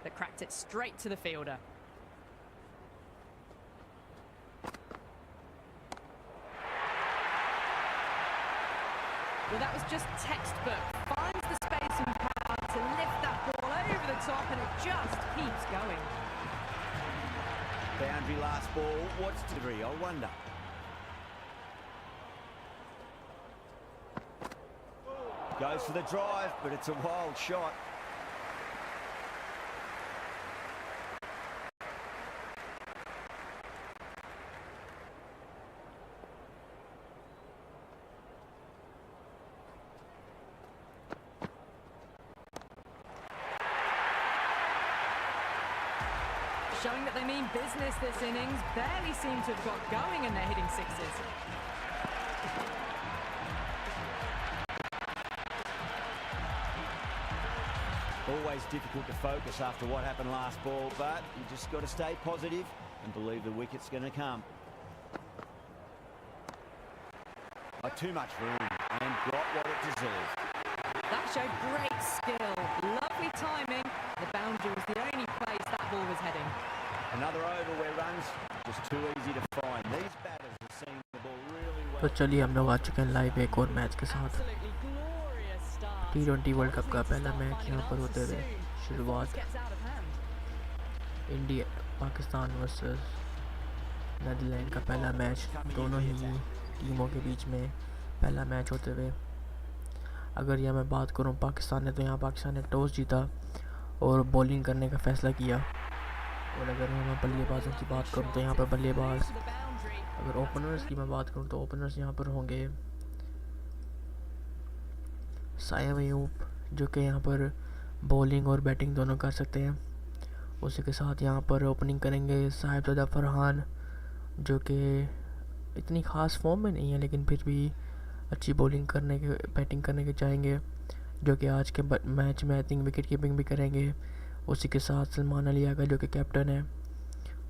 that cracked it straight to the fielder. Well, that was just textbook. Finds the space and power to lift that ball over the top, and it just keeps going. Boundary last ball. What's delivery? I wonder. Goes for the drive, but it's a wild shot. Showing that they mean business this innings. Barely seem to have got going and they're hitting sixes. Always difficult to focus after what happened last ball, but you just got to stay positive and believe the wicket's going to come. Too much room and got what it deserved. That showed great skill. Lovely timing. The boundary was the only place that ball was heading. Another over where runs just too easy to find. These batters are seeing the ball really well. तो चलिए हम लोग आ चुके हैं live एक और match के साथ। T20 वर्ल्ड कप का पहला मैच यहाँ पर होते हुए शुरुआत इंडिया पाकिस्तान वर्सेस नीदरलैंड का पहला मैच, दोनों ही टीमों के बीच में पहला मैच होते हुए। अगर यह मैं बात करूँ पाकिस्तान ने, तो यहाँ पाकिस्तान ने टॉस जीता और बॉलिंग करने का फ़ैसला किया। और अगर मैं बल्लेबाजों की बात करूँ तो यहाँ पर बल्लेबाज, अगर ओपनर्स की मैं बात करूँ तो ओपनर्स यहाँ पर होंगे साइम अयूब, जो कि यहाँ पर बॉलिंग और बैटिंग दोनों कर सकते हैं। उसी के साथ यहाँ पर ओपनिंग करेंगे साहिबजादा फरहान, जो कि इतनी ख़ास फॉर्म में नहीं है लेकिन फिर भी अच्छी बॉलिंग करने के बैटिंग करने के चाहेंगे, जो कि आज के मैच में आई थिंक विकेट कीपिंग भी करेंगे। उसी के साथ सलमान अली आगा, जो कि कैप्टन है,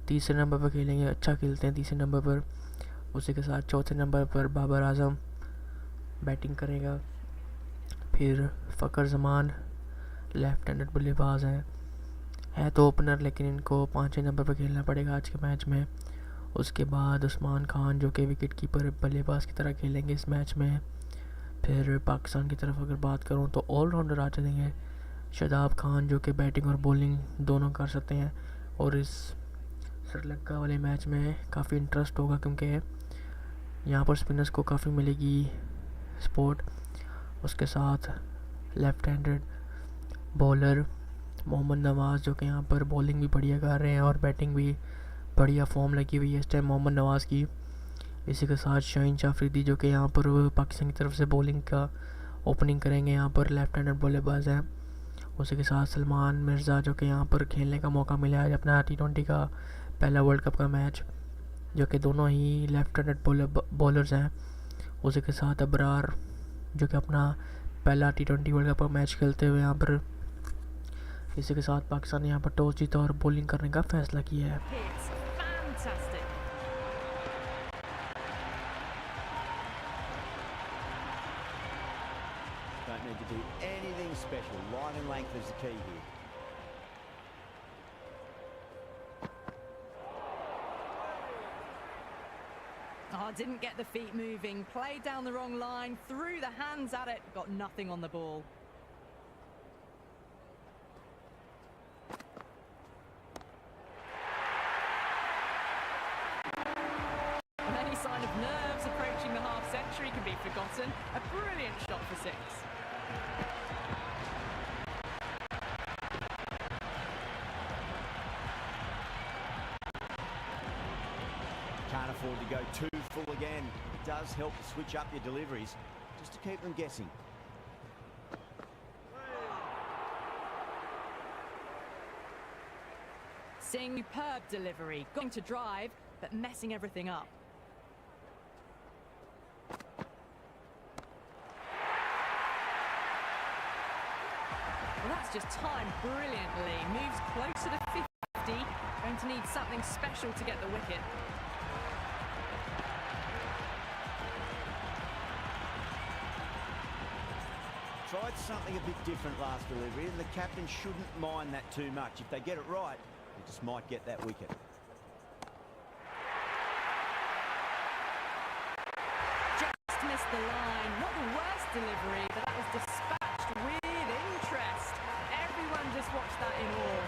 तीसरे नंबर पर खेलेंगे, अच्छा खेलते हैं तीसरे नंबर पर। उसी के साथ चौथे नंबर पर बाबर आजम बैटिंग करेगा। फिर फ़खर जमान लेफ्ट हैंडेड बल्लेबाज है तो ओपनर, लेकिन इनको पाँचवें नंबर पर खेलना पड़ेगा आज के मैच में। उसके बाद उस्मान खान, जो कि विकेट कीपर बल्लेबाज की तरह खेलेंगे इस मैच में। फिर पाकिस्तान की तरफ अगर बात करूं तो ऑलराउंडर आ चलेंगे शादाब खान, जो कि बैटिंग और बॉलिंग दोनों कर सकते हैं। और इस श्रीलंका वाले मैच में काफ़ी इंटरेस्ट होगा क्योंकि यहाँ पर स्पिनर्स को काफ़ी मिलेगी सपोर्ट। उसके साथ लेफ्ट हैंडेड बॉलर मोहम्मद नवाज़, जो कि यहाँ पर बॉलिंग भी बढ़िया कर रहे हैं और बैटिंग भी बढ़िया फॉर्म लगी हुई है इस टाइम मोहम्मद नवाज़ की। इसी के साथ शाहीन अफरीदी, जो कि यहाँ पर पाकिस्तान की तरफ से बॉलिंग का ओपनिंग करेंगे, यहाँ पर लेफ्ट हैंडेड बल्लेबाज हैं। उसी के साथ सलमान मिर्ज़ा, जो कि यहाँ पर खेलने का मौका मिला है अपना T20 का पहला वर्ल्ड कप का मैच, जो कि दोनों ही लेफ्ट हैंडेड बॉलर्स हैं। उसी के साथ अबरार, जो कि अपना पहला T20 वर्ल्ड कप का मैच खेलते हुए यहाँ पर। इसी के साथ पाकिस्तान ने यहाँ पर टॉस जीता और बॉलिंग करने का फैसला किया है। Don't need to do anything special. Line and length is the key here. Oh, didn't get the feet moving. Played down the wrong line, threw the hands at it, got nothing on the ball. Any sign of nerves approaching the half century can be forgotten. A brilliant shot for six. Can't afford to go too full again. It does help to switch up your deliveries just to keep them guessing. Seeing superb delivery, going to drive, but messing everything up. Well, that's just timed brilliantly. Moves closer to 50. Going to need something special to get the wicket. tried something a bit different last delivery, and the captain shouldn't mind that too much. If they get it right, they just might get that wicket. Just missed the line. Not the worst delivery, but that was dispatched with interest. Everyone just watched that in awe.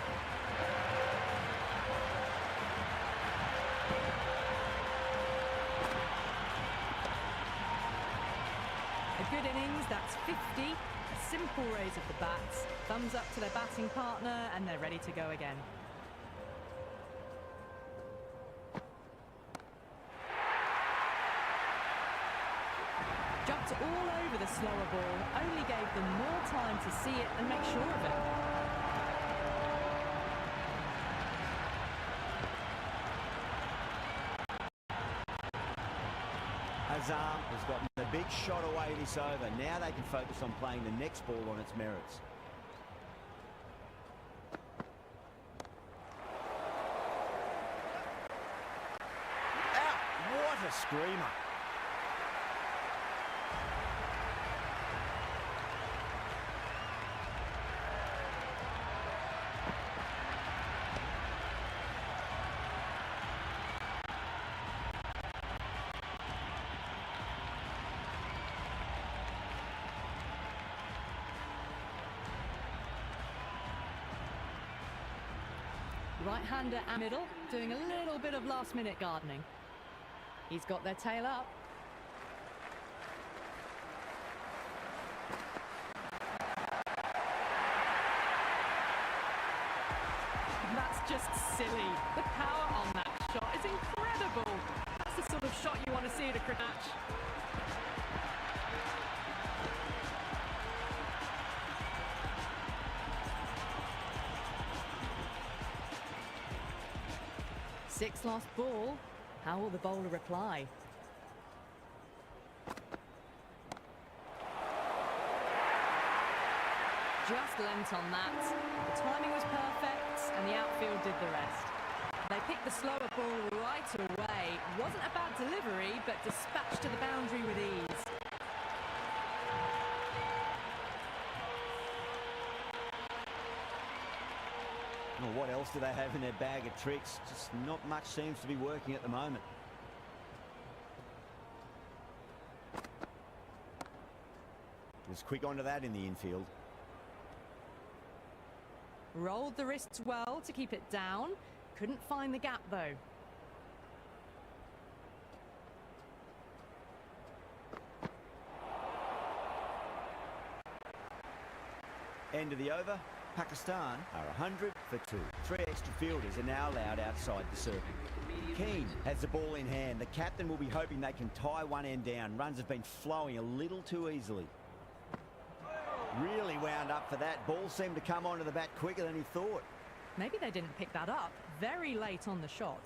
A good innings, that's 50. A simple raise of the bats. Thumbs up to their batting partner, and they're ready to go again. Jumped all over the slower ball, only gave them more time to see it and make sure of it. Azam has gotten a big shot away this over. Now they can focus on playing the next ball on its merits. Out! What a screamer! Right-hander and middle, doing a little bit of last-minute gardening. He's got their tail up. That's just silly. The power on that shot is incredible. That's the sort of shot you want to see at a cricket match. Six lost ball. How will the bowler reply? Just lent on that. The timing was perfect and the outfield did the rest. They picked the slower ball right away. Wasn't a bad delivery, but dispatched to the boundary with ease. Well, what else do they have in their bag of tricks? Just not much seems to be working at the moment. Was quick onto that in the infield. Rolled the wrists well to keep it down. Couldn't find the gap though. End of the over. Pakistan are 100 for 2. 3 extra fielders are now allowed outside the circle. Keane has the ball in hand. The captain will be hoping they can tie one end down. Runs have been flowing a little too easily. Really wound up for that. Ball seemed to come onto the bat quicker than he thought. Maybe they didn't pick that up very late on the shot.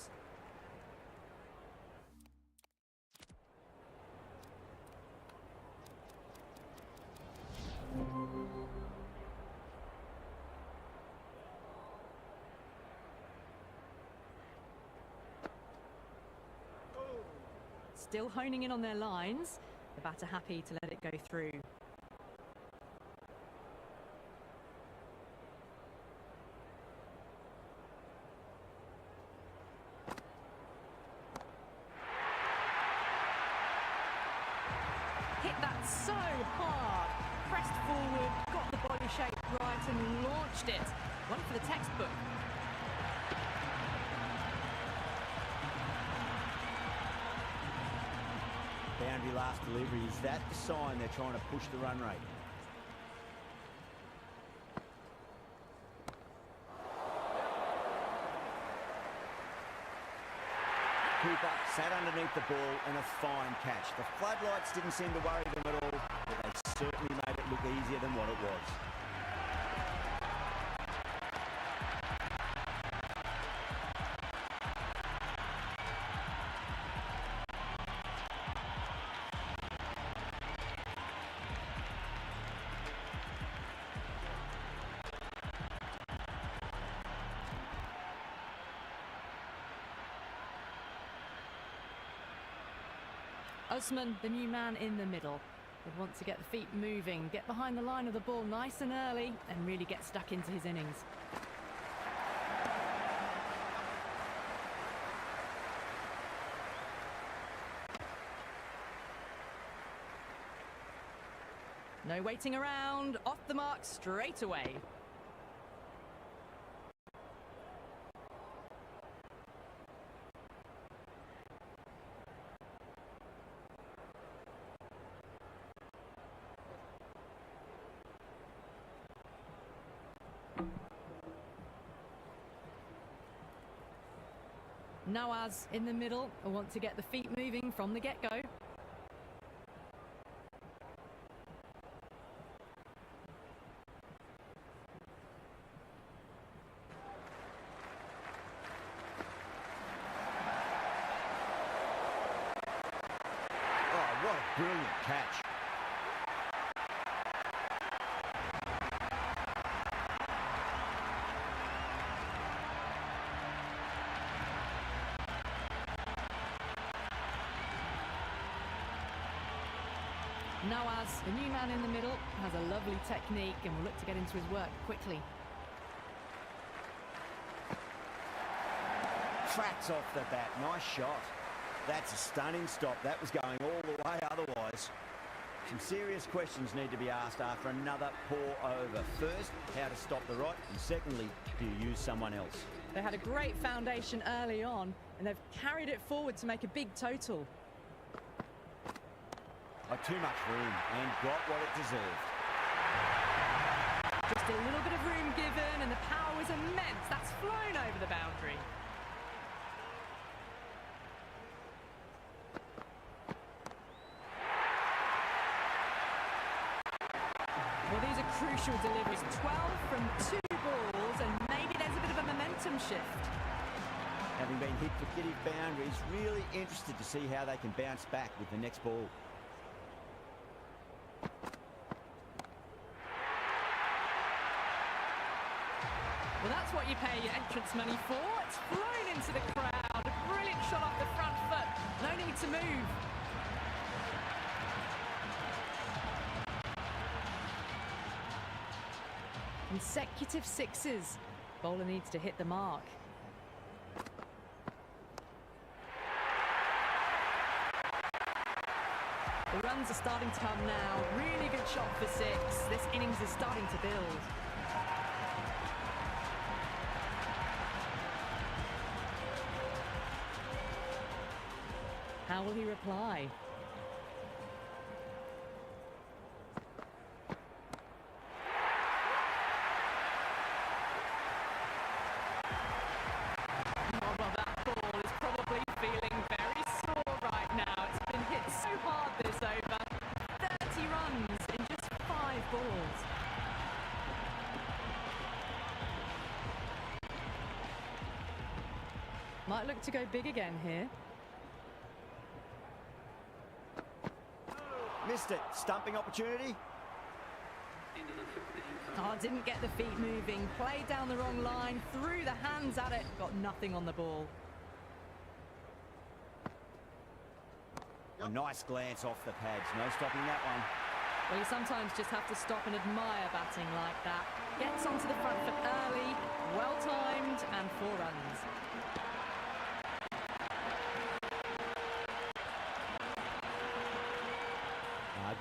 Still honing in on their lines. The batter happy to let it go through. Hit that so hard. Pressed forward, got the body shape right and launched it. One for the textbook. Boundary last delivery. Is that the sign they're trying to push the run rate? Cooper sat underneath the ball and a fine catch. The floodlights didn't seem to worry them at all, but they certainly made it look easier than what it was. Osman, the new man in the middle. Would want to get the feet moving, get behind the line of the ball nice and early, and really get stuck into his innings. No waiting around, off the mark straight away. Nawaz in the middle, I want to get the feet moving from the get-go. Oh, what a brilliant catch. Nawaz, the new man in the middle, has a lovely technique and will look to get into his work quickly. Cracks off the bat. Nice shot. That's a stunning stop. That was going all the way otherwise. Some serious questions need to be asked after another poor over. First, how to stop the rot, and secondly, do you use someone else? They had a great foundation early on, and they've carried it forward to make a big total. Too much room and got what it deserved. Just a little bit of room given, and the power was immense. That's flown over the boundary. Well, these are crucial deliveries. 12 from 2 balls, and maybe there's a bit of a momentum shift. Having been hit for Getty boundaries, really interested to see how they can bounce back with the next ball. Well, that's what you pay your entrance money for. It's flown into the crowd. A brilliant shot off the front foot. No need to move. Consecutive sixes. Bowler needs to hit the mark. The runs are starting to come now. Really good shot for 6. This innings is starting to build. How will he reply? Oh, well, that ball is probably feeling very sore right now. It's been hit so hard this over. 30 runs in just 5 balls. Might look to go big again here. Missed it. Stumping opportunity. Oh, didn't get the feet moving. Played down the wrong line. Threw the hands at it. Got nothing on the ball. A nice glance off the pads. No stopping that one. Well, you sometimes just have to stop and admire batting like that. Gets onto the front foot early. Well timed and 4 runs.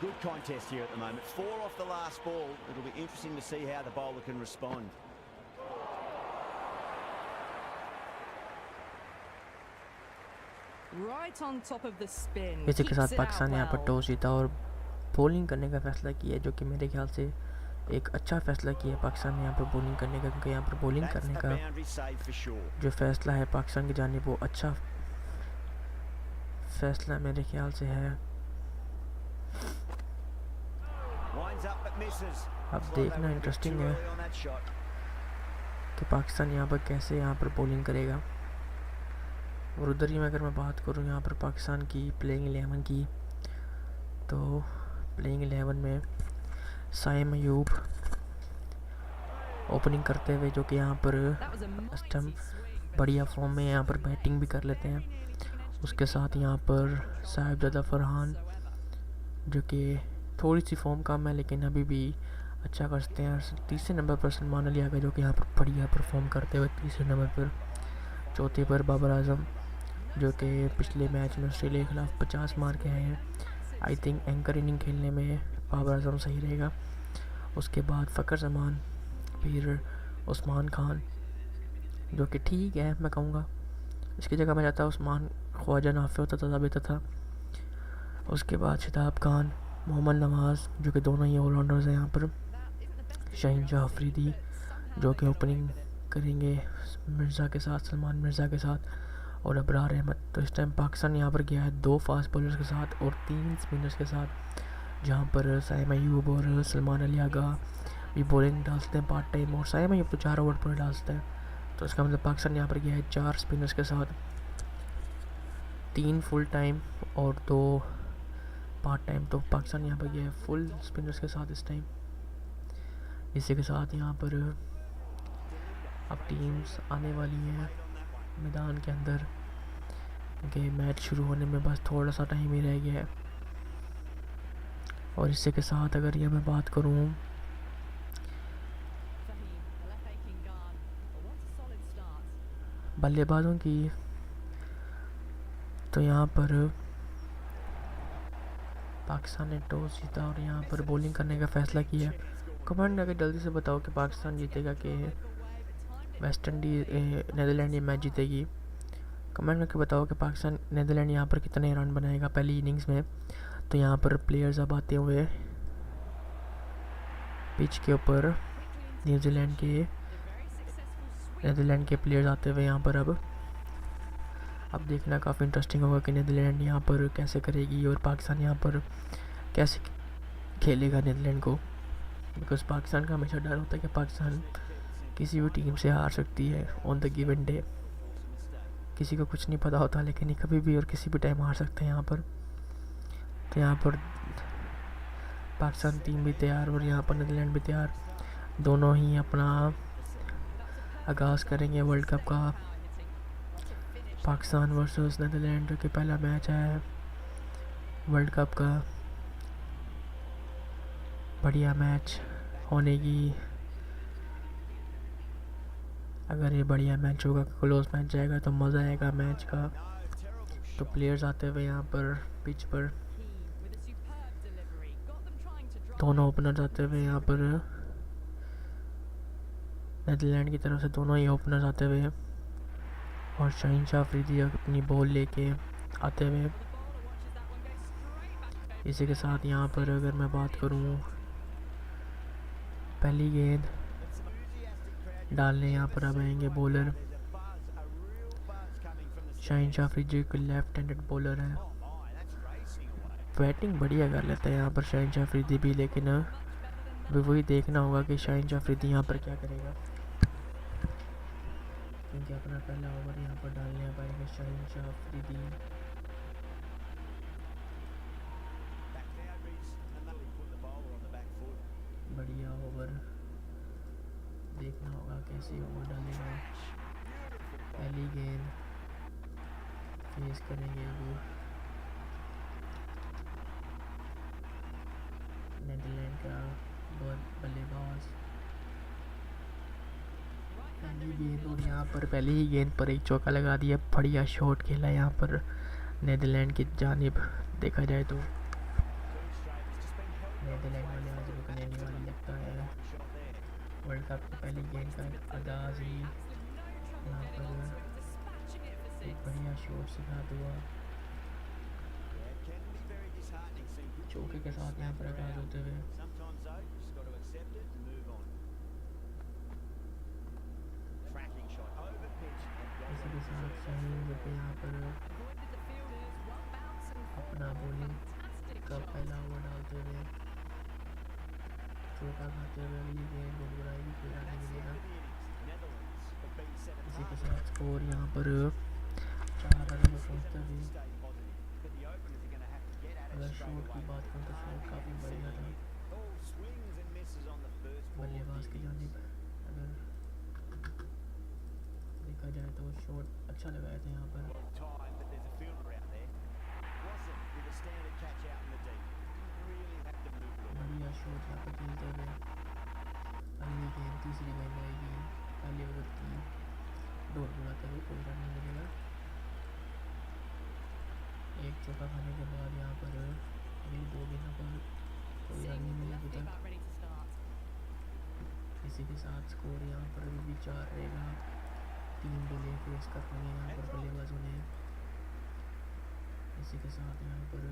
Good contest here at the moment. 4 off the last ball. It'll be interesting to see how the bowler can respond. Right on top of the spin. इसी के साथ Keeps it Pakistan out यहाँ पर well. Toss जीता और bowling करने का फैसला किया, जो कि मेरे ख्याल से एक अच्छा फैसला किया पाकिस्तान ने यहाँ पर बॉलिंग करने का, क्योंकि यहाँ पर बॉलिंग करने का जो फैसला है पाकिस्तान की जानिब वो अच्छा फैसला मेरे ख्याल से है। अब देखना इंटरेस्टिंग है कि पाकिस्तान यहाँ पर कैसे यहाँ पर बॉलिंग करेगा। और उधर ही अगर मैं बात करूँ यहाँ पर पाकिस्तान की प्लेइंग 11 की, तो प्लेइंग 11 में साइम अयूब ओपनिंग करते हुए, जो कि यहाँ पर स्टम्प बढ़िया फॉर्म में यहाँ पर बैटिंग भी कर लेते हैं। उसके साथ यहाँ पर साहिबजादा फरहान, जो कि थोड़ी सी फॉर्म कम है लेकिन अभी भी अच्छा कर सकते हैं। तीसरे नंबर पर सलमान अली आ गए जो कि यहाँ पर बढ़िया परफॉर्म करते हुए तीसरे नंबर पर। चौथे पर बाबर आजम जो कि पिछले मैच में ऑस्ट्रेलिया के खिलाफ 50 मार के आए हैं। आई थिंक एंकर इनिंग खेलने में बाबर आजम सही रहेगा। उसके बाद फ़कर जमान, फिर उस्मान खान जो कि ठीक है मैं कहूँगा। इसकी जगह मैं चाहता उस्मान ख्वाजा नाफे होता तो बेहतर था। उसके बाद शादाब खान, मोहम्मद नवाज़ जो कि दोनों ही ऑलराउंडर्स हैं यहाँ पर। शाहीन शाह अफरीदी जो कि ओपनिंग करेंगे मिर्ज़ा के साथ, सलमान मिर्ज़ा के साथ, और अबरार अहमद। तो इस टाइम पाकिस्तान यहाँ पर गया है 2 फास्ट बॉलर्स के साथ और 3 स्पिनर्स के साथ, जहाँ पर साइम अयूब और सलमान अली आगा भी बॉलिंग डालते हैं पार्ट टाइम, और साइम अयूब तो 4 ओवर पर डालते हैं। तो इसका मतलब पाकिस्तान यहाँ पर गया है 4 स्पिनर्स के साथ, 3 फुल टाइम और 2 पार्ट टाइम। तो पाकिस्तान यहाँ पर गया है फुल स्पिनर्स के साथ इस टाइम। इसी के साथ यहाँ पर अब टीम्स आने वाली हैं मैदान के अंदर, क्योंकि मैच शुरू होने में बस थोड़ा सा टाइम ही रह गया है। और इसी के साथ अगर ये मैं बात करूँ बल्लेबाजों की, तो यहाँ पर पाकिस्तान ने टॉस जीता और यहाँ पर बॉलिंग करने का फ़ैसला किया। कमेंट करके जल्दी से बताओ कि पाकिस्तान जीतेगा कि वेस्ट इंडीज़ नीदरलैंड ये मैच जीतेगी। कमेंट करके बताओ कि पाकिस्तान नीदरलैंड यहाँ पर कितने रन बनाएगा पहली इनिंग्स में। तो यहाँ पर प्लेयर्स अब आते हुए पिच के ऊपर, नीदरलैंड के प्लेयर्स आते हुए यहाँ पर अब देखना काफ़ी इंटरेस्टिंग होगा कि नीदरलैंड यहाँ पर कैसे करेगी और पाकिस्तान यहाँ पर कैसे खेलेगा नीदरलैंड को। बिकॉज पाकिस्तान का हमेशा डर होता है कि पाकिस्तान किसी भी टीम से हार सकती है ऑन द गिवन डे। किसी को कुछ नहीं पता होता लेकिन ये कभी भी और किसी भी टाइम हार सकते हैं यहाँ पर। तो यहाँ पर पाकिस्तान टीम भी तैयार और यहाँ पर नीदरलैंड भी तैयार, दोनों ही अपना आगाज़ करेंगे वर्ल्ड कप का। पाकिस्तान वर्सेस नीदरलैंड जो कि पहला मैच है वर्ल्ड कप का। बढ़िया मैच होने की, अगर ये बढ़िया मैच होगा, क्लोज मैच जाएगा तो मज़ा आएगा मैच का। तो प्लेयर्स आते हुए यहाँ पर पिच पर, दोनों ओपनर्स आते हुए यहाँ पर नीदरलैंड की तरफ से, दोनों ही ओपनर्स आते हुए, और शाहीन शाह अफरीदी अपनी बॉल लेके आते हुए। इसी के साथ यहाँ पर अगर मैं बात करूँ पहली गेंद डालने यहाँ पर अब आएंगे बॉलर। शाहीन शाह अफरीदी एक लेफ्ट हैंडेड बॉलर है, बैटिंग बढ़िया कर लेता है यहाँ पर शाहीन शाह अफरीदी भी, लेकिन अभी वही देखना होगा कि शाहीन शाह अफरीदी यहाँ पर क्या करेगा, क्योंकि अपना पहला ओवर यहाँ पर डालने पाएंगे शाहीन शाह अफरीदी। बढ़िया ओवर देखना होगा कैसे ओवर डालेगा। पहली गेंद फेस करेंगे वो नीदरलैंड का बल्लेबाज। पहली गेंद और यहाँ पर पहली ही गेंद पर एक चौका लगा दिया। बढ़िया शॉट खेला यहाँ पर नीदरलैंड की जानिब। देखा जाए तो नीदरलैंड वाले आज रुकने नहीं वाली लगता है। वर्ल्ड कप की पहली गेंद का अंदाज ही यहाँ पर एक बढ़िया शॉट सिखाते हुआ चौके के साथ यहाँ पर आगाज होते हुए। इसी के साथ शाहीन जो कि यहाँ पर अपना बॉलिंग का पहला ओवर डालते हुए चौका खाते हुए अगली गेंद को बुराई कोई आने मिलेगा। इसी के साथ स्कोर यहाँ पर 4 रनों पर पहुँचते हुए। अगर शॉट की बात करूँ तो शॉट काफ़ी बढ़िया था बल्लेबाज की जानिब। अगर देखा जाए तो शॉट अच्छा लगाया था यहाँ पर। बढ़िया शॉट यहाँ पर खेलते हुए। अगली गेंद, तीसरी गेंद आएगी पहले ओवर की। डॉट बुलाते हुए कोई रन नहीं मिलेगा। एक चौका खाने के बाद यहाँ पर अगली 2 गेंदों पर कोई रन नहीं मिला अभी तक। इसी के साथ स्कोर यहाँ पर अभी भी 4 रहेगा। 3 बॉलें फेस करनी है यहाँ पर बल्लेबाजों ने। इसी के साथ यहाँ पर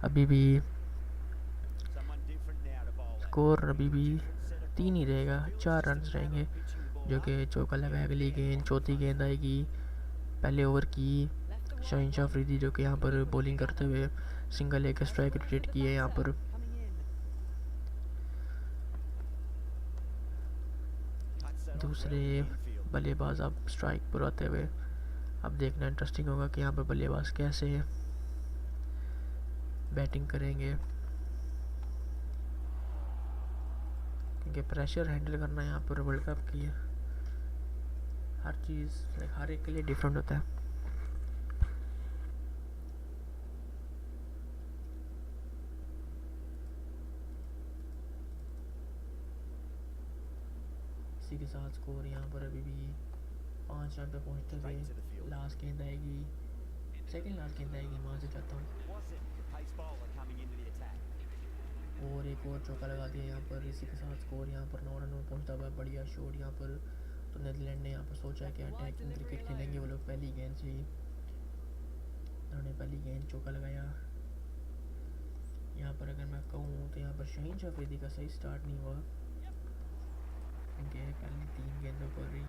अभी भी स्कोर अभी भी 3 ही रहेगा। 4 रन रहेंगे जो कि चौका लगा। अगली गेंद, चौथी गेंद आएगी पहले ओवर की। शहनशाह अफरीदी जो कि यहाँ पर बॉलिंग करते हुए सिंगल एक स्ट्राइक क्रिएट की है यहाँ पर। दूसरे बल्लेबाज अब स्ट्राइक पर आते हुए। अब देखना इंटरेस्टिंग होगा कि यहाँ पर बल्लेबाज कैसे बैटिंग करेंगे, क्योंकि प्रेशर हैंडल करना यहाँ पर वर्ल्ड कप की हर चीज़ हर एक के लिए डिफरेंट होता है। इसी के साथ स्कोर यहाँ पर अभी भी 5 रन पे पहुँचते हुए लास्ट गेंद आएगी, सेकंड लास्ट गेंद आएगी, वहाँ से चाहता हूँ। और एक और चौका लगा दिया यहाँ पर। इसी के साथ स्कोर यहाँ पर 9 रन में पहुँचता हुआ। बढ़िया शॉट यहाँ पर। तो नीदरलैंड ने यहाँ पर सोचा कि अटैकिंग क्रिकेट खेलेंगे वो लोग। पहली गेंद से ही उन्होंने पहली गेंद चौका लगाया। यहाँ पर अगर मैं कहूँ तो यहाँ पर शहनशाह अफरीदी का सही स्टार्ट नहीं हुआ, क्योंकि पहली 3 गेंदों पर ही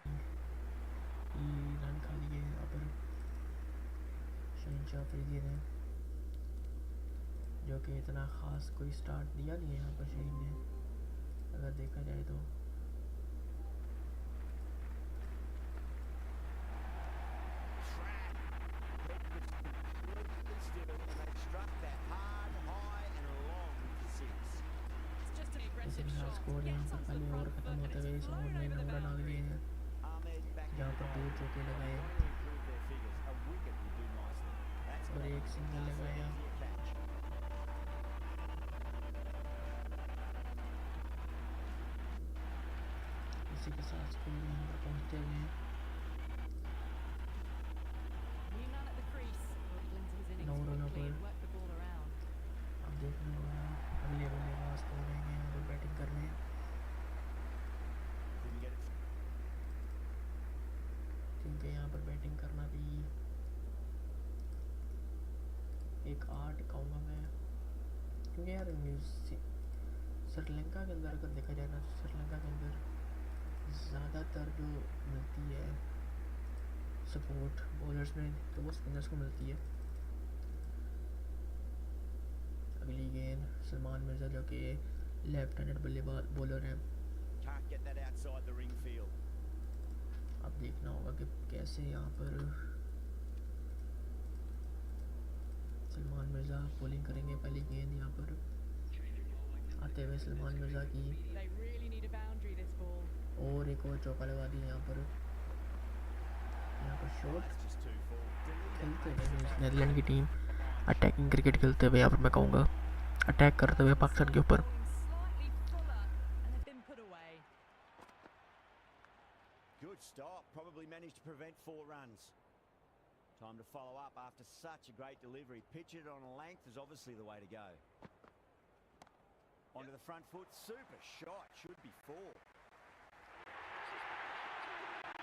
रन खा लिए यहाँ पर शहनशाह अफरीदी ने, जो कि इतना ख़ास कोई स्टार्ट दिया नहीं है यहाँ पर शहीन ने अगर देखा जाए तो। स्कोर यहाँ पर पहले ओवर खत्म होते हुए इस ओवर में 9 रन आ गए हैं, जहाँ पर 2 चौके लगाए और एक सिंगल लगाया। इसी के साथ स्कोर यहाँ पर पहुँचते हुए नौ रनों पर। अब देखना होगा अगले बल्लेबाज कौन आएंगे यहाँ पर बैटिंग करने। क्योंकि यहाँ पर बैटिंग करना भी एक आर्ट कहूँगा मैं, क्योंकि यार श्रीलंका के अंदर अगर देखा जाए ना, श्रीलंका के अंदर ज़्यादातर जो मिलती है सपोर्ट बॉलर्स में तो वो स्पिनर्स को मिलती है। अगली गेंद सलमान मिर्ज़ा जो कि लेफ्ट हैंडेड बल्लेबाज बॉलर हैं। अब देखना होगा कि कैसे यहाँ पर सलमान मिर्ज़ा बॉलिंग करेंगे। पहली गेंद यहाँ पर आते हुए सलमान मिर्ज़ा की, और एक और चौका लगा दिया यहाँ पर शॉट खेलते हुए नीदरलैंड की टीम अटैकिंग क्रिकेट खेलते हुए। यहाँ पर मैं कहूँगा अटैक करते हुए पाकिस्तान के ऊपर। Good stop, probably managed to prevent 4 runs. Time to follow up after such a great delivery. Pitch it on a length is obviously the way to go. Onto the front foot, super shot, should be 4.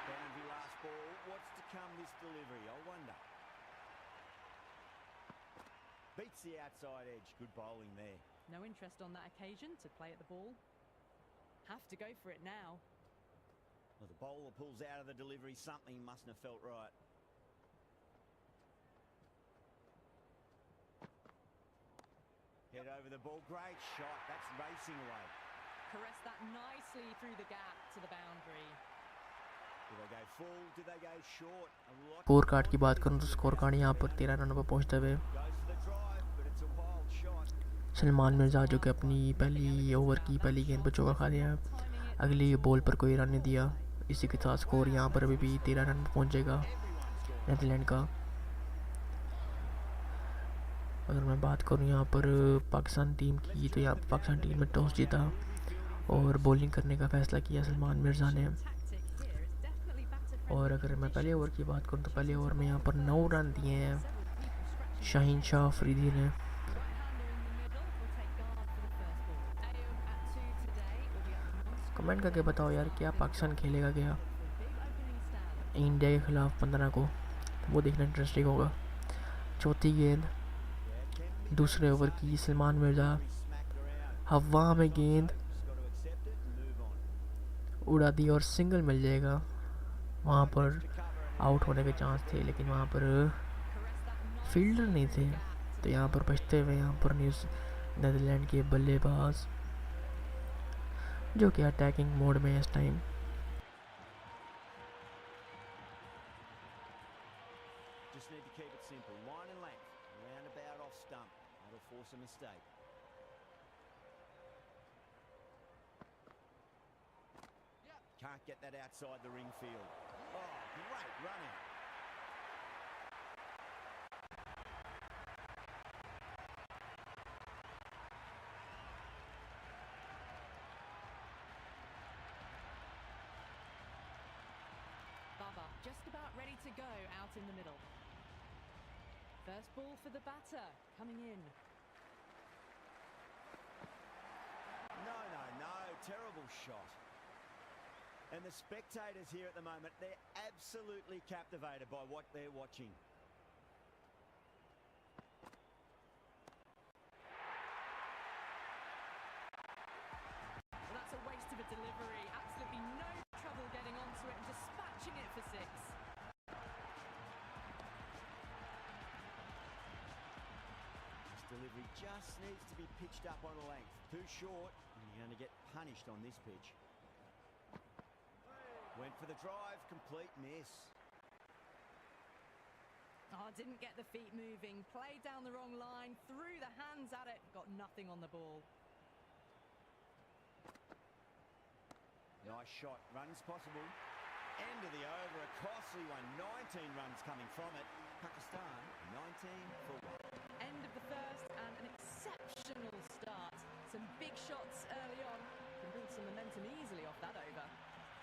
Boundary last ball, what's to come this delivery, I wonder. Beats the outside edge, good bowling there. No interest on that occasion to play at the ball. Have to go for it now. Well, the bowler pulls out of the delivery, something mustn't have felt right. Head over the ball, great shot, that's racing away. Caress that nicely through the gap to the boundary. Do they go full, do they go short? Score card की बात करूँ तो score card यहाँ पर 13 रनों पर पहुँचते हुए सलमान मिर्ज़ा जो कि अपनी पहली ओवर की पहली गेंद पर चौका खा दिया। अगली बॉल पर कोई रन नहीं दिया। इसी के साथ स्कोर यहाँ पर अभी भी 13 रन पर पहुँचेगा नीदरलैंड का। अगर मैं बात करूँ यहाँ पर पाकिस्तान टीम की, तो यहाँ पर पाकिस्तान टीम में टॉस जीता और बॉलिंग करने का फ़ैसला किया सलमान मिर्ज़ा ने। और अगर मैं पहले ओवर की बात करूँ तो पहले ओवर में यहाँ पर 9 रन दिए हैं शाहीन शाह अफरीदी ने। कमेंट करके बताओ यार, क्या पाकिस्तान खेलेगा क्या इंडिया के ख़िलाफ़ 15 को, वो देखना इंटरेस्टिंग होगा। चौथी गेंद दूसरे ओवर की, सलमान मिर्ज़ा हवा में गेंद उड़ा दी और सिंगल मिल जाएगा। वहाँ पर आउट होने के चांस थे, लेकिन वहाँ पर फील्डर नहीं थे, तो यहाँ पर बचते हुए यहाँ पर नीदरलैंड के बल्लेबाज जो कि अटैकिंग मोड में इस time. Just need to keep it simple. Line and length. Roundabout off stump. That'll force a mistake. Can't get that outside the ring field. Oh, great running. Baba just about ready to go out in the middle. First ball for the batter, coming in. No. Terrible shot. And the spectators here at the moment, they're absolutely captivated by what they're watching. Well, that's a waste of a delivery. Absolutely no trouble getting onto it and dispatching it for 6. This delivery just needs to be pitched up on a length. Too short, and you're going to get punished on this pitch. Went for the drive, complete miss. Oh, didn't get the feet moving. Played down the wrong line, threw the hands at it, got nothing on the ball. Nice shot, runs possible. End of the over, a costly one. 19 runs coming from it. Pakistan, 19 for 1. End of the first and an exceptional start. Some big shots early on. Can build some momentum easily off that over.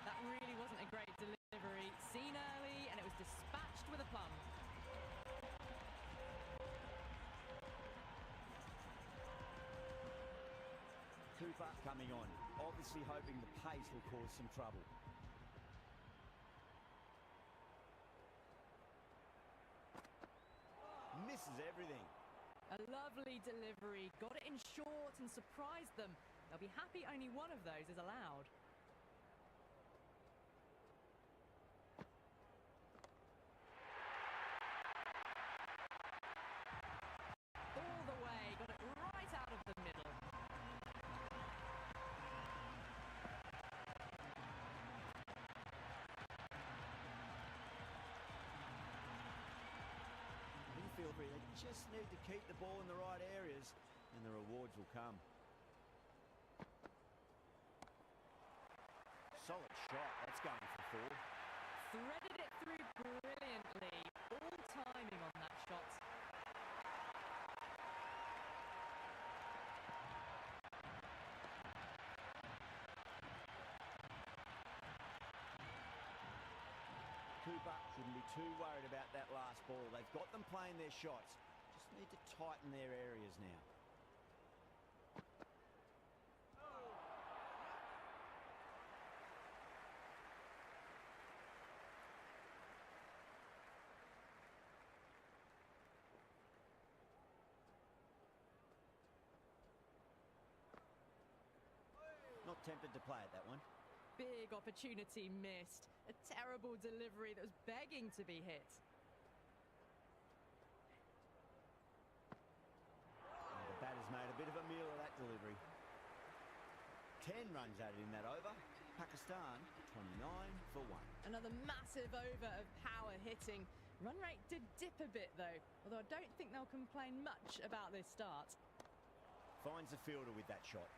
That really wasn't a great delivery. Seen early and it was dispatched with a plum. Cooper coming on, obviously hoping the pace will cause some trouble. Misses everything. A lovely delivery. Got it in short and surprised them. They'll be happy only one of those is allowed. All the way. Got it right out of the middle. Feel free, they just need to keep the ball in the right areas and the rewards will come. Solid shot, that's going for 4. Threaded it through brilliantly. All timing on that shot. Cooper shouldn't be too worried about that last ball. They've got them playing their shots. Just need to tighten their areas now. Not tempted to play at that one. Big opportunity missed. A terrible delivery that was begging to be hit. And the batter's made a bit of a meal of that delivery. 10 runs added in that over. Pakistan, 29 for 1. Another massive over of power hitting. Run rate did dip a bit though, although I don't think they'll complain much about this start. Finds the fielder with that shot.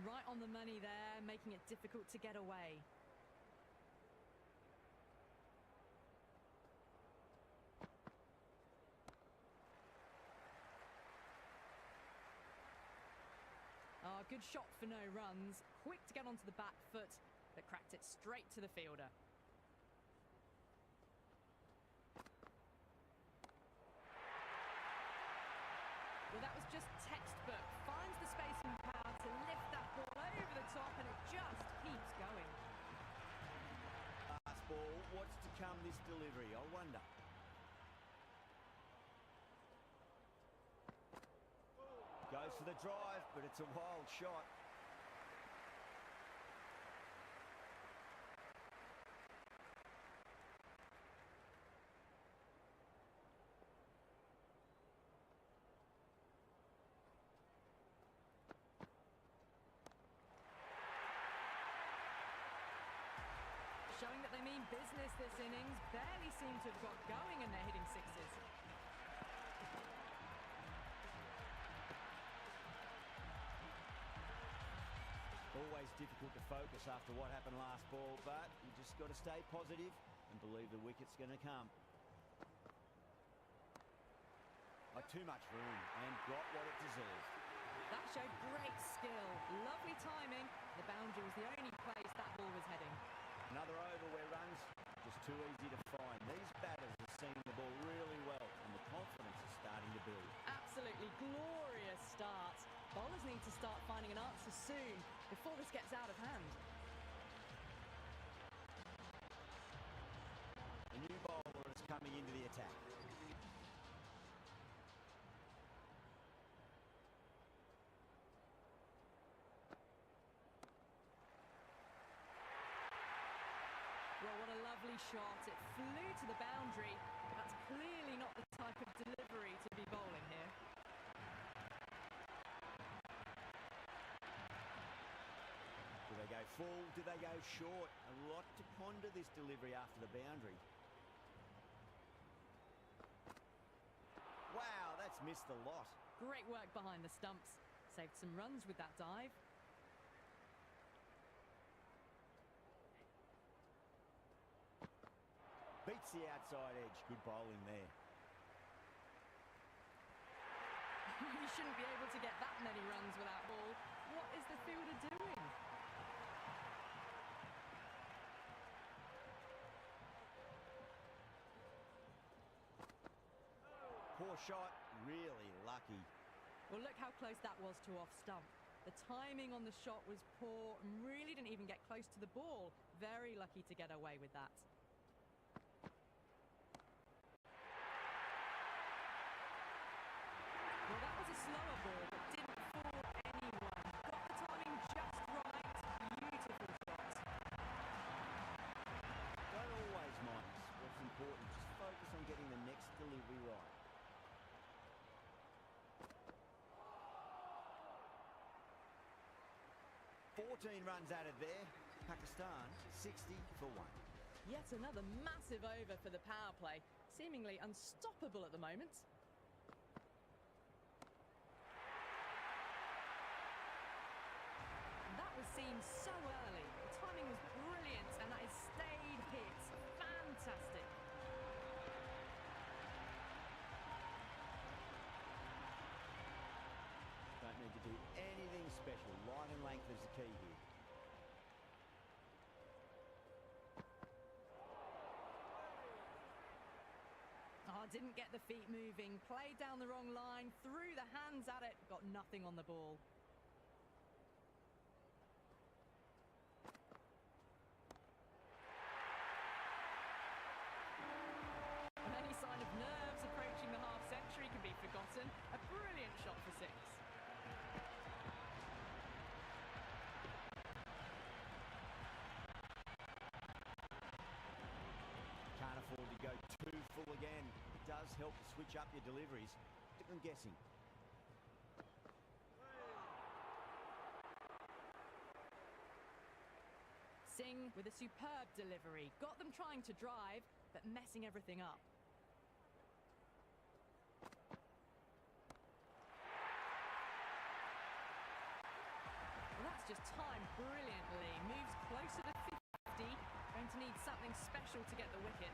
Right on the money there, making it difficult to get away. good shot for no runs. Quick to get onto the back foot, but cracked it straight to the fielder. Well, that was just textbook. Finds the space and power to lift that ball over the top, and it just keeps going. Last ball, what's to come this delivery, I wonder. Goes for the drive, but it's a wild shot. Showing that they mean business this innings. Barely seem to have got going and they're hitting sixes. Always difficult to focus after what happened last ball, but you just got to stay positive and believe the wicket's going to come. Too much room and got what it deserved. That showed great skill. Lovely timing. The boundary was the only place that ball was heading. Another over where runs just too easy to find. These batters are seeing the ball really well and the confidence is starting to build. Absolutely glorious start. Bowlers need to start finding an answer soon before this gets out of hand. A new bowler is coming into the attack. Well, what a lovely shot. It flew to the boundary. That's clearly not the type of delivery to be bowling here. Do they go full? Do they go short? A lot to ponder this delivery after the boundary. Wow, that's missed a lot. Great work behind the stumps. Saved some runs with that dive. Beats the outside edge. Good bowling there. You shouldn't be able to get that many runs without ball. What is the fielder doing? Poor shot, really lucky. Well, look how close that was to off stump. The timing on the shot was poor and really didn't even get close to the ball. Very lucky to get away with that. Well, that was a slower ball, but didn't fool anyone. Got the timing just right. Beautiful shot. Don't always mind what's important. Just focus on getting the next delivery right. "14 runs added there. Pakistan 60 for 1. Yet another massive over for the power play. Seemingly unstoppable at the moment. That was seen so early. The timing was brilliant and that is stayed hit. Fantastic. Don't need to do anything special. Line and length is the key here. Oh, didn't get the feet moving. Played down the wrong line. Threw the hands at it. Got nothing on the ball. Any sign of nerves approaching the half-century can be forgotten. A brilliant shot for 6. Can't afford to go too full again. It does help to switch up your deliveries. I'm guessing. Singh with a superb delivery. Got them trying to drive, but messing everything up. Well, that's just timed brilliantly. Moves closer to 50. Going to need something special to get the wicket.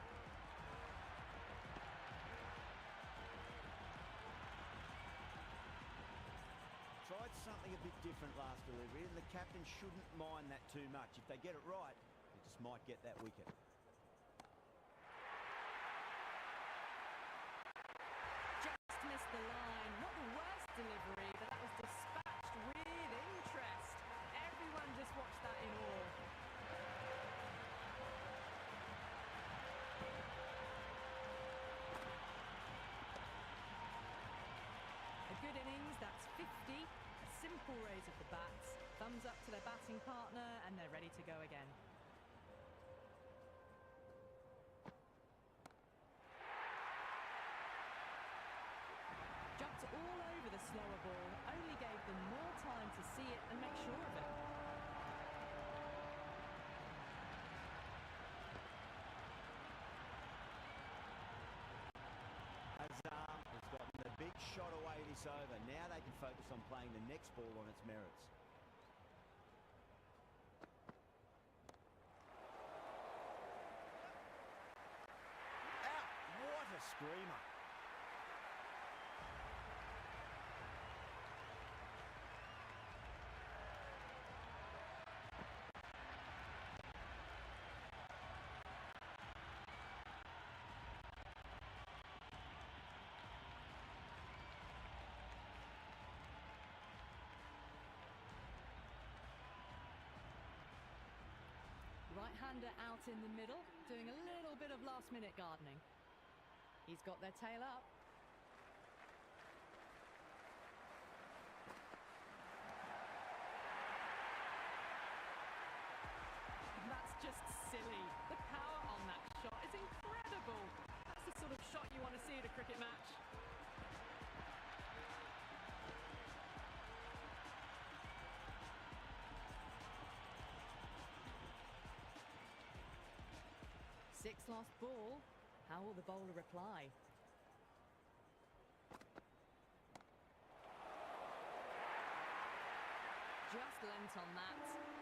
Tried something a bit different last delivery, and the captain shouldn't mind that too much. If they get it right, they just might get that wicket. Just missed the line. Not the worst delivery, but that was dispatched with interest. Everyone just watched that in awe. A good innings, that's 50. A simple raise of the bats. Thumbs up to their batting partner, and they're ready to go again. Jumped all over the slower ball, only gave them more time to see it and make sure of it. Has gotten the big shot away this over. Now they can focus on playing the next ball on its merits. Out! What a screamer! Right-hander out in the middle, doing a little bit of last-minute gardening. He's got their tail up. That's just silly. The power on that shot is incredible. That's the sort of shot you want to see at a cricket match. Six last ball. How will the bowler reply? Just lent on that.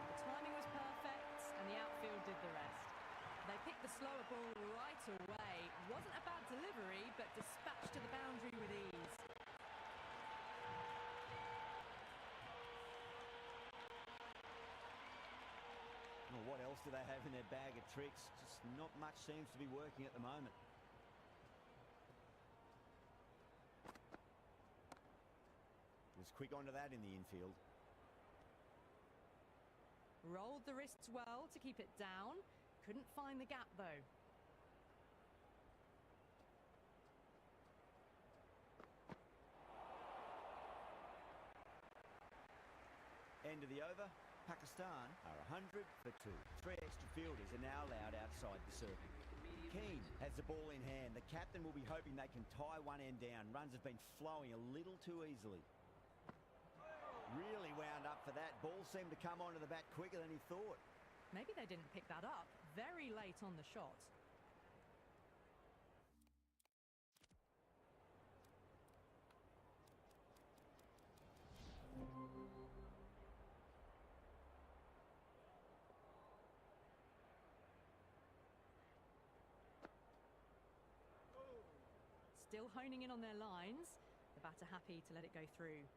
The timing was perfect and the outfield did the rest. They picked the slower ball right away. Wasn't a bad delivery, but dispatched to the boundary with ease. Well, what else do they have in their bag of tricks? Just not much seems to be working at the moment. Was quick onto that in the infield. Rolled the wrists well to keep it down. Couldn't find the gap though. End of the over. Pakistan are 100 for 2. 3 extra fielders are now allowed outside the circle. Keane has the ball in hand. The captain will be hoping they can tie one end down. Runs have been flowing a little too easily. Really wound up for that. Ball seemed to come onto the bat quicker than he thought. Maybe they didn't pick that up very late on the shot. Still honing in on their lines. The batter happy to let it go through.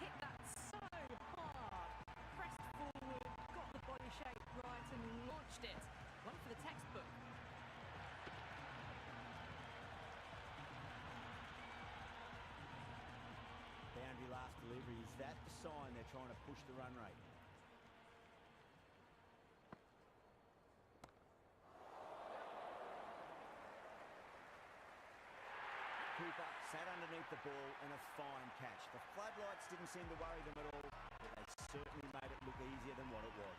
Hit that so hard. Pressed forward, got the body shape right and launched it. One for the textbook. Boundary last delivery. Is that the sign they're trying to push the run rate? Cooper sat underneath the ball and a fine catch. The floodlights didn't seem to worry them at all, but they certainly made it look easier than what it was.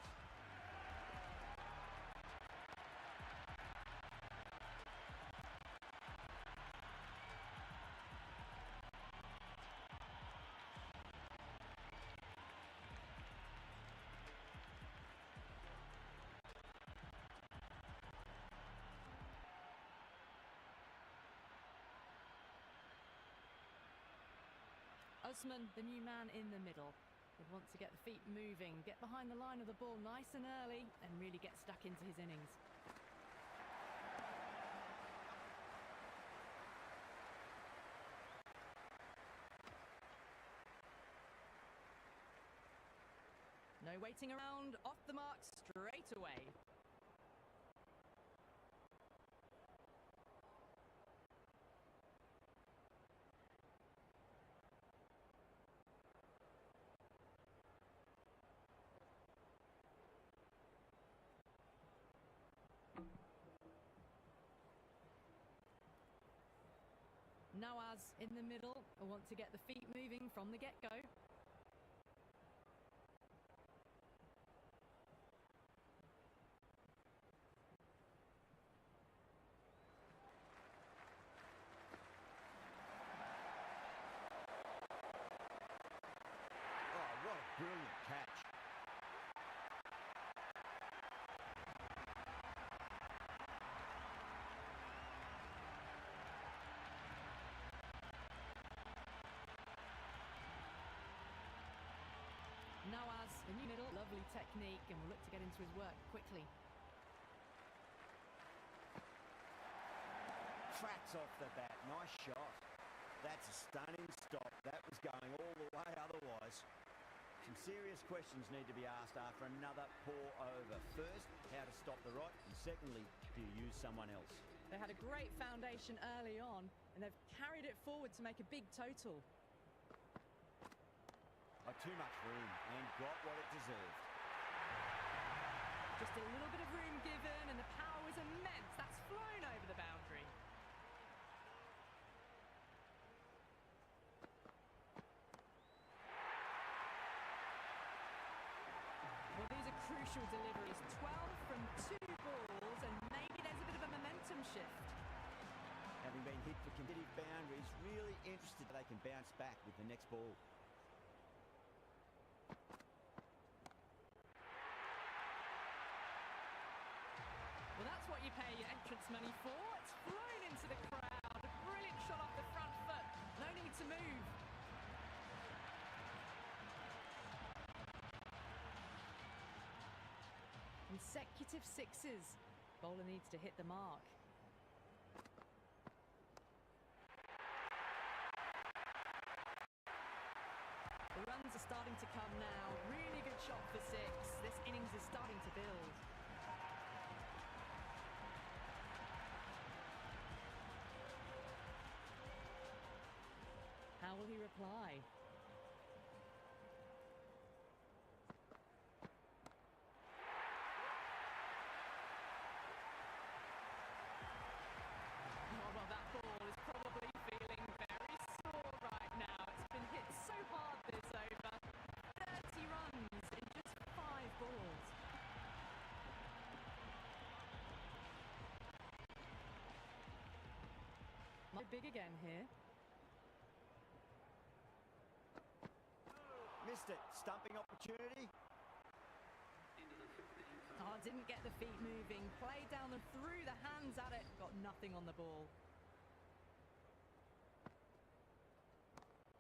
Osman, the new man in the middle. He'd want to get the feet moving, get behind the line of the ball nice and early, and really get stuck into his innings. No waiting around, off the mark straight away. Nawaz in the middle, want to get the feet moving from the get-go. Oh, what a brilliant catch. Nawaz in the middle, lovely technique, and will look to get into his work quickly. Tracks off the bat, nice shot. That's a stunning stop. That was going all the way otherwise. Some serious questions need to be asked after another poor over. First, how to stop the rot, and secondly, do you use someone else? They had a great foundation early on, and they've carried it forward to make a big total. Too much room and got what it deserved. Just a little bit of room given, and the power was immense. That's flown over the boundary. Well, these are crucial deliveries. 12 from 2 balls, and maybe there's a bit of a momentum shift. Having been hit for competitive boundaries, really interested they can bounce back with the next ball. Well, that's what you pay your entrance money for. It's flown into the crowd. A brilliant shot off the front foot. No need to move. Consecutive sixes. Bowler needs to hit the mark. The runs are starting to come now. Really good shot for 6. This innings is starting to build. How will he reply? Oh, well, that ball is probably feeling very sore right now. It's been hit so hard this over. 30 runs in just 5 balls. Might be big again here. Missed it. Stumping opportunity. Oh, didn't get the feet moving. Played down and threw the hands at it. Got nothing on the ball.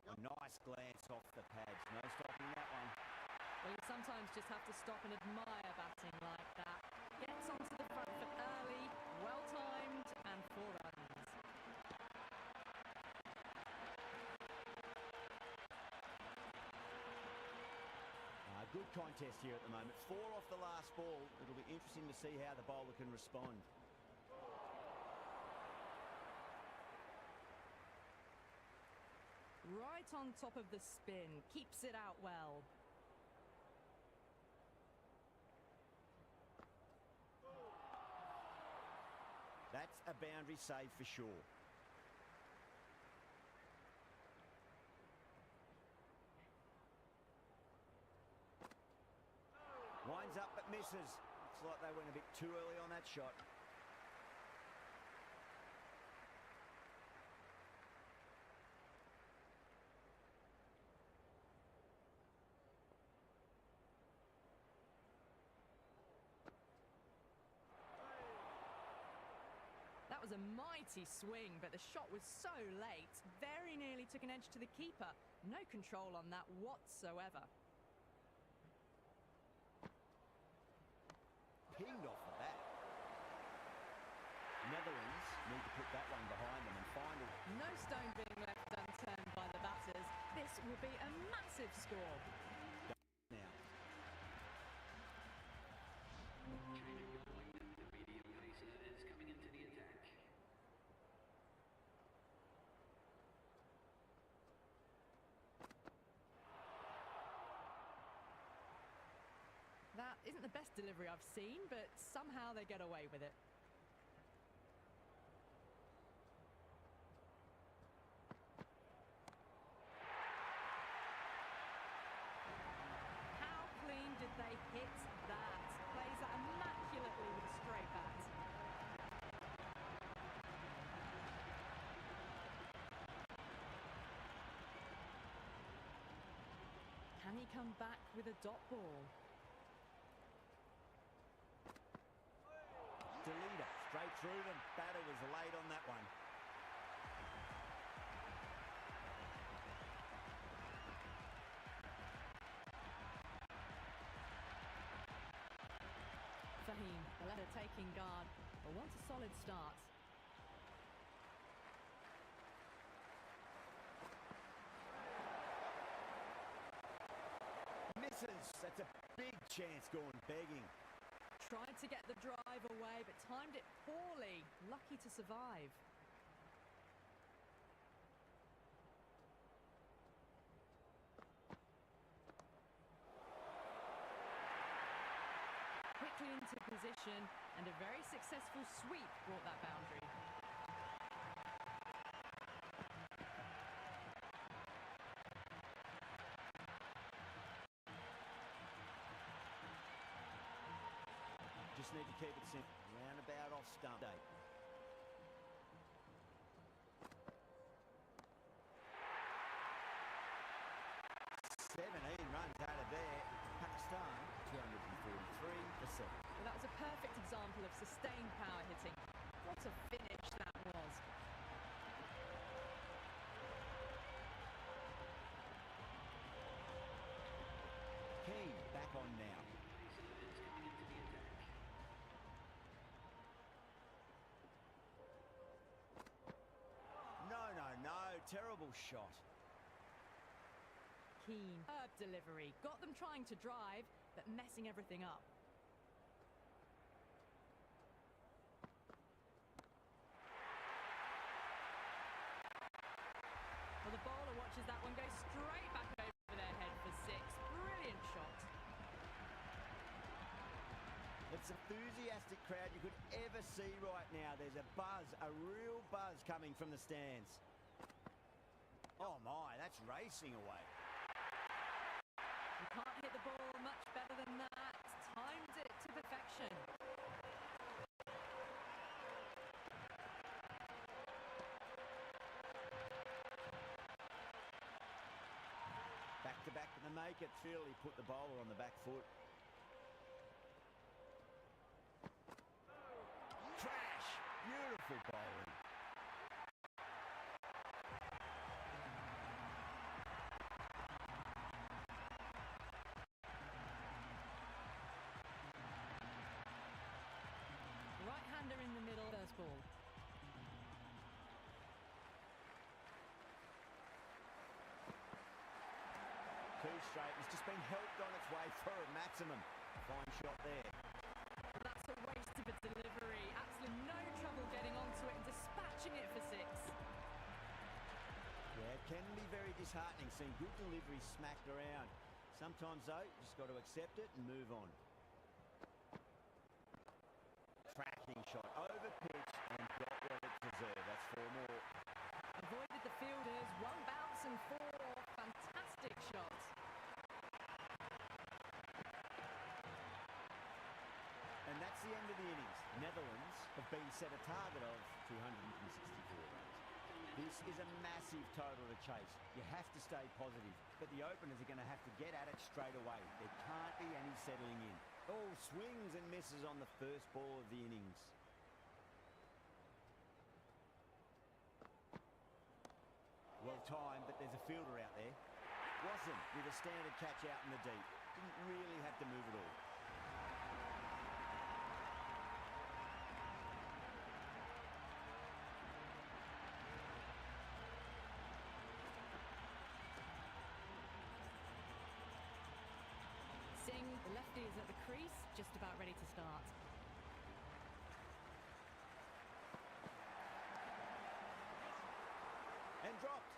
A nice glance off the pads. No stopping that one. Well, you sometimes just have to stop and admire batting like that. Gets onto the front foot early, well-timed, and 4 runs. Good contest here at the moment. 4 off the last ball. It'll be interesting to see how the bowler can respond. Right on top of the spin. Keeps it out well. That's a boundary save for sure. Winds up but misses. Looks like they went a bit too early on that shot. That was a mighty swing, but the shot was so late. Very nearly took an edge to the keeper. No control on that whatsoever. pinged off the bat. Netherlands need to put that one behind them and find it. No stone being left unturned by the batters. This will be a massive score. Now. That isn't the best delivery I've seen, but somehow they get away with it. How clean did they hit that? Plays that immaculately with a straight bat. Can he come back with a dot ball? Delita straight through them. Batter was late on that one. Fahim, the letter taking guard, but wants a solid start. Misses. That's a big chance going begging. Tried to get the drive away, but timed it poorly. Lucky to survive. Quickly into position, and a very successful sweep brought that boundary. Just need to keep it simple. Roundabout off stump day. Runs out of there. Pakistan 243 for 7. Well, that was a perfect example of sustained power hitting. What a finish that was. Keen back on now. No, terrible shot. Keen. Herb delivery. Got them trying to drive, but messing everything up. Well, the bowler watches that one go straight back over their head for 6. Brilliant shot. It's an enthusiastic crowd you could ever see right now. There's a buzz, a real buzz coming from the stands. Oh my, that's racing away. You can't hit the ball much better than that. Timed it to perfection. Back to back to make it. Really put the bowler on the back foot. Crash! Beautiful bowling. Right-hander in the middle, first ball. Too straight. It's just been helped on its way for a maximum. Fine shot there. That's a waste of a delivery. Absolutely no trouble getting onto it and dispatching it for 6. Yeah, it can be very disheartening seeing good delivery smacked around. Sometimes, though, you just got to accept it and move on. Cracking shot over pitch and got what it deserved. That's 4 more. Avoided the fielders, 1 bounce and 4. Fantastic shot. And that's the end of the innings. Netherlands have been set a target of 264 runs. This is a massive total to chase. You have to stay positive, but the openers are going to have to get at it straight away. There can't be any settling in. All swings and misses on the first ball of the innings. Well timed, but there's a fielder out there. Wasn't with a standard catch out in the deep. Didn't really have to move at all. batting. The lefty is at the crease, just about ready to start. And dropped.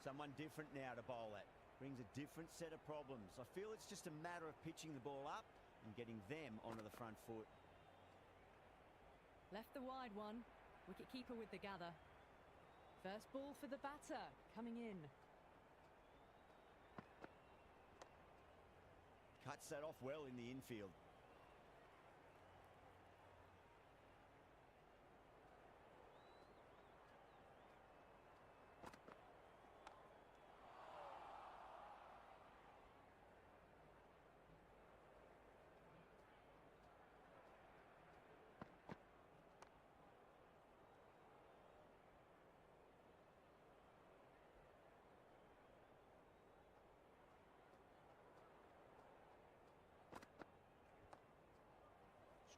Someone different now to bowl at. Brings a different set of problems. I feel it's just a matter of pitching the ball up and getting them onto the front foot. Left the wide one. Wicket-keeper with the gather. First ball for the batter, coming in. Cuts that off well in the infield.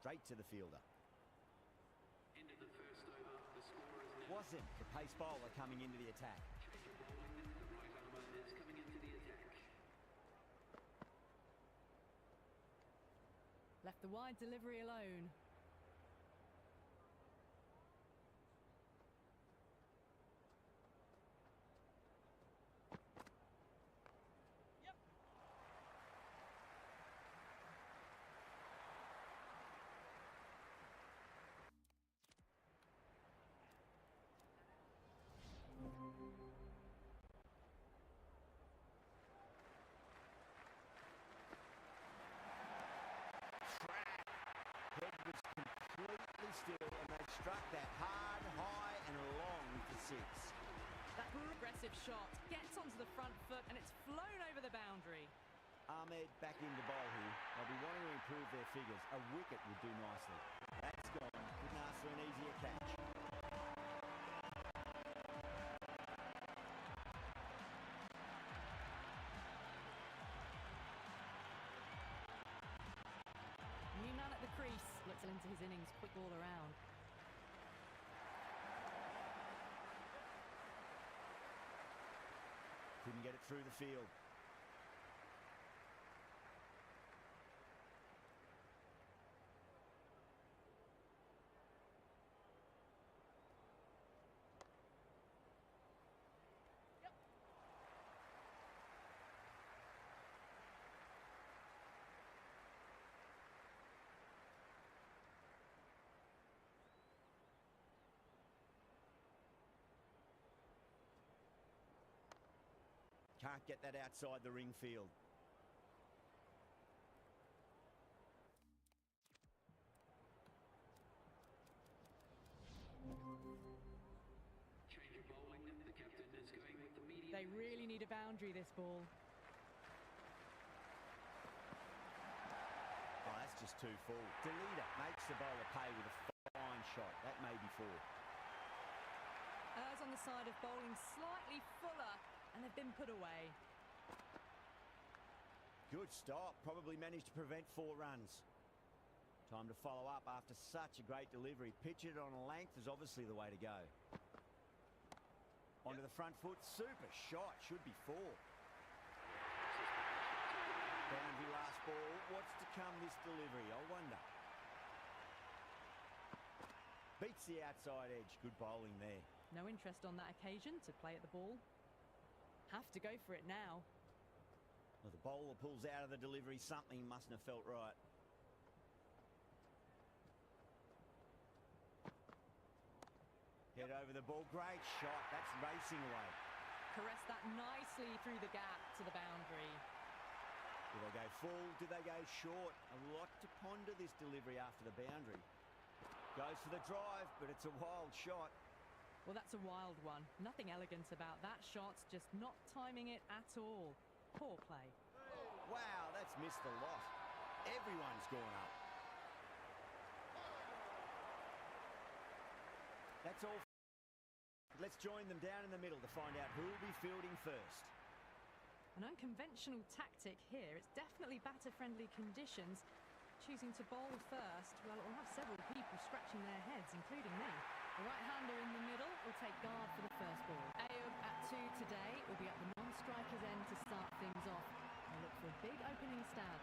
Straight to the fielder. End of the first over, the score is now. Wasn't the pace bowler coming into the attack. Change of bowling, the right armour is coming into the attack. Left the wide delivery alone. Head was completely still and they struck that hard, high and long for six. That aggressive shot gets onto the front foot and it's flown over the boundary. Ahmed back in the bowl here. They'll be wanting to improve their figures. A wicket would do nicely. That's gone. Couldn't ask for an easier catch. New man at the crease. Looks into his innings, quick all around. Couldn't get it through the field. Can't get that outside the ring field. Change of bowling, the captain is going with the medium. They really need a boundary, this ball. Oh, that's just too full. Delita makes the bowler pay with a fine shot. That may be four. Errs on the side of bowling slightly fuller, and they've been put away. Good stop. Probably managed to prevent 4 runs. Time to follow up after such a great delivery. Pitch it on a length is obviously the way to go. Onto the front foot. Super shot. Should be 4. Boundary last ball. What's to come this delivery? I wonder. Beats the outside edge. Good bowling there. No interest on that occasion to play at the ball. Have to go for it now. Well, the bowler pulls out of the delivery. Something mustn't have felt right. Head over the ball. Great shot. That's racing away. Caressed that nicely through the gap to the boundary. Did they go full? Did they go short? A lot to ponder this delivery after the boundary. Goes for the drive, but it's a wild shot. Well, that's a wild one. Nothing elegant about that shot, just not timing it at all. Poor play. Wow, that's missed a lot. Everyone's gone up. That's all. Let's join them down in the middle to find out who will be fielding first. An unconventional tactic here. It's definitely batter-friendly conditions. Choosing to bowl first, well, it will have several people scratching their heads, including me. The right-hander in the middle will take guard for the first ball. Ayub at 2 today will be at the non-striker's end to start things off. They'll look for a big opening stab.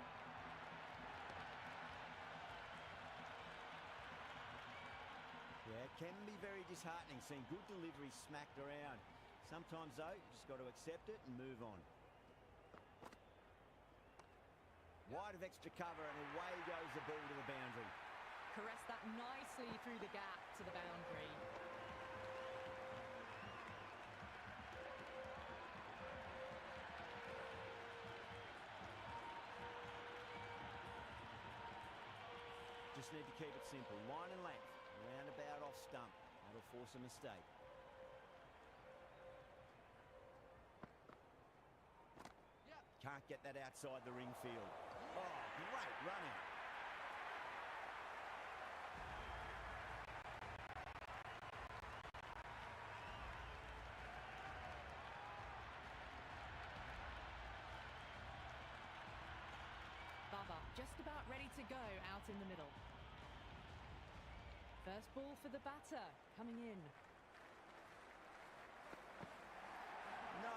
Yeah, it can be very disheartening seeing good deliveries smacked around. Sometimes, though, you just got to accept it and move on. Wide of extra cover, and away goes the ball to the boundary. Caressed that nicely through the gap to the boundary. Just need to keep it simple. Line and length. Roundabout off stump. That'll force a mistake. Can't get that outside the ring field. Oh, great running. Baba just about ready to go out in the middle. First ball for the batter, coming in. No,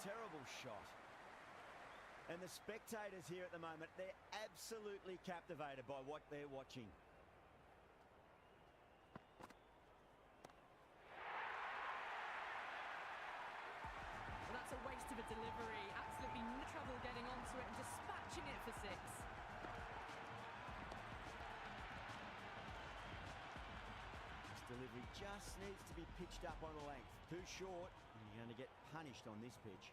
terrible shot. And the spectators here at the moment, they're absolutely captivated by what they're watching. Well, that's a waste of a delivery. Absolutely no trouble getting onto it and dispatching it for 6. This delivery just needs to be pitched up on a length. Too short, and you're going to get punished on this pitch.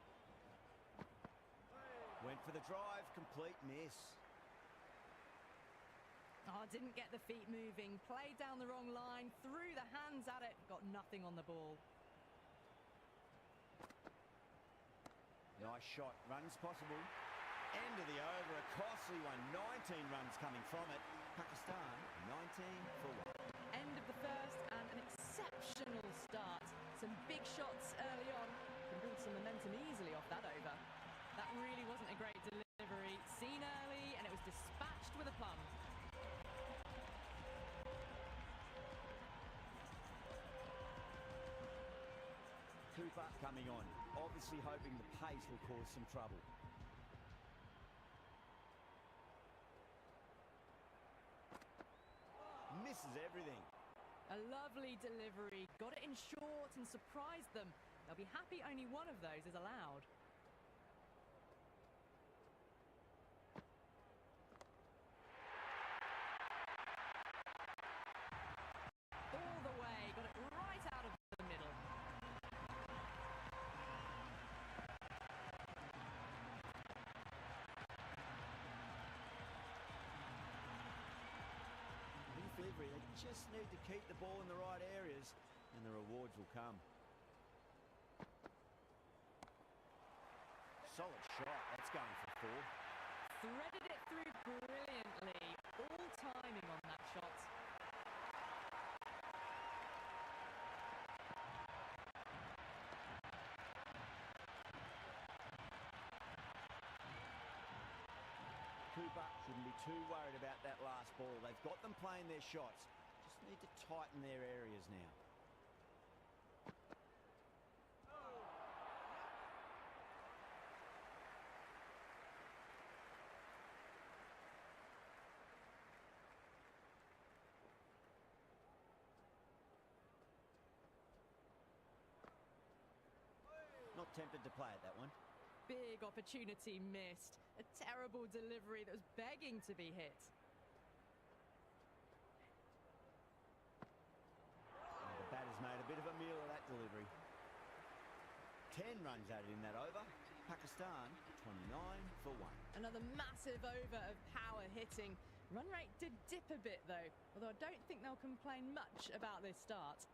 Went for the drive, complete miss. Oh, didn't get the feet moving. Played down the wrong line, threw the hands at it, got nothing on the ball. Nice shot, runs possible. End of the over, a costly one. 19 runs coming from it. Pakistan, 19 for 1. End of the first and an exceptional start. Some big shots early on. Can build some momentum easily off that over. That really wasn't a great delivery. Seen early and it was dispatched with a plum. Cooper coming on, obviously hoping the pace will cause some trouble. Misses everything. A lovely delivery. Got it in short and surprised them. They'll be happy only one of those is allowed. All the way, got it right out of the middle. In delivery, they just need to keep the ball in the right areas and the rewards will come. Solid shot, that's going for 4. Threaded it through brilliantly. All timing on that shot. Cooper shouldn't be too worried about that last ball. They've got them playing their shots. Just need to tighten their areas now. Not tempted to play it, that one. Big opportunity missed. A terrible delivery that was begging to be hit. And the batter's made a bit of a meal of that delivery. 10 runs added in that over. Pakistan, 29 for 1. Another massive over of power hitting. Run rate did dip a bit though, although I don't think they'll complain much about this start.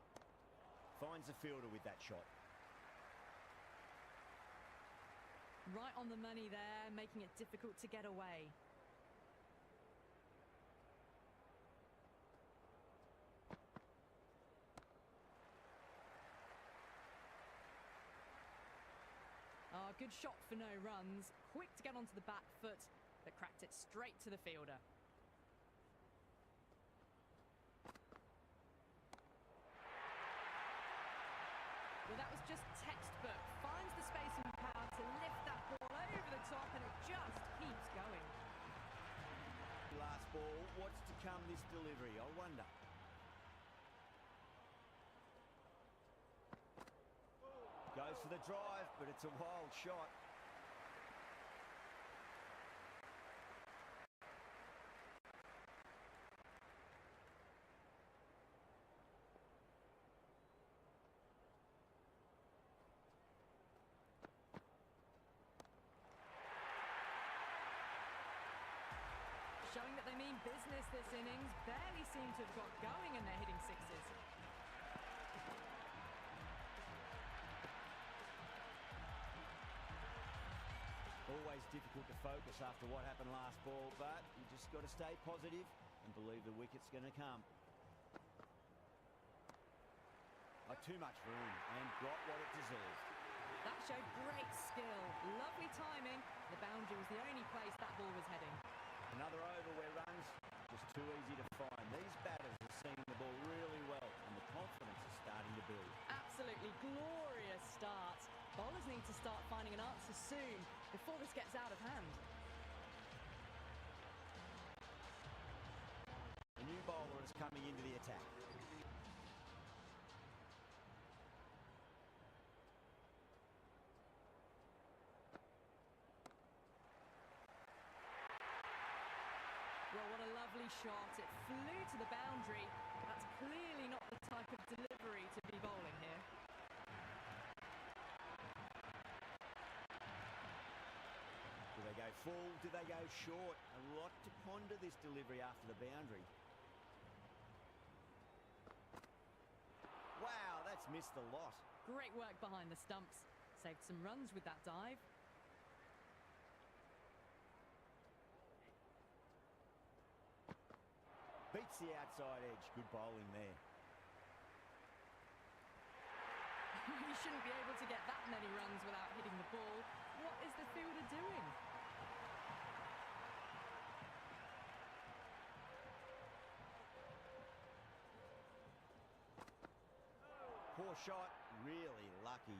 Finds the fielder with that shot. Right on the money there, making it difficult to get away. Oh, good shot for no runs. Quick to get onto the back foot, but cracked it straight to the fielder. what's to come this delivery, I wonder. Goes for the drive, but it's a wild shot. Showing that they mean business this innings. Barely seem to have got going and they're hitting sixes. Always difficult to focus after what happened last ball, but you just got to stay positive and believe the wicket's going to come. Too much room and got what it deserved. That showed great skill. Lovely timing. The boundary was the only place that ball was heading. Another over where runs just too easy to find. These batters are seeing the ball really well and the confidence is starting to build. Absolutely glorious start. Bowlers need to start finding an answer soon before this gets out of hand. A new bowler is coming into the attack. Well, what a lovely shot. It flew to the boundary. That's clearly not the type of delivery to be bowling here. Do they go full? Do they go short? A lot to ponder this delivery after the boundary. Wow, that's missed a lot. Great work behind the stumps. Saved some runs with that dive. Beats the outside edge. Good bowling there. You shouldn't be able to get that many runs without hitting the ball. What is the fielder doing? Poor shot, really lucky.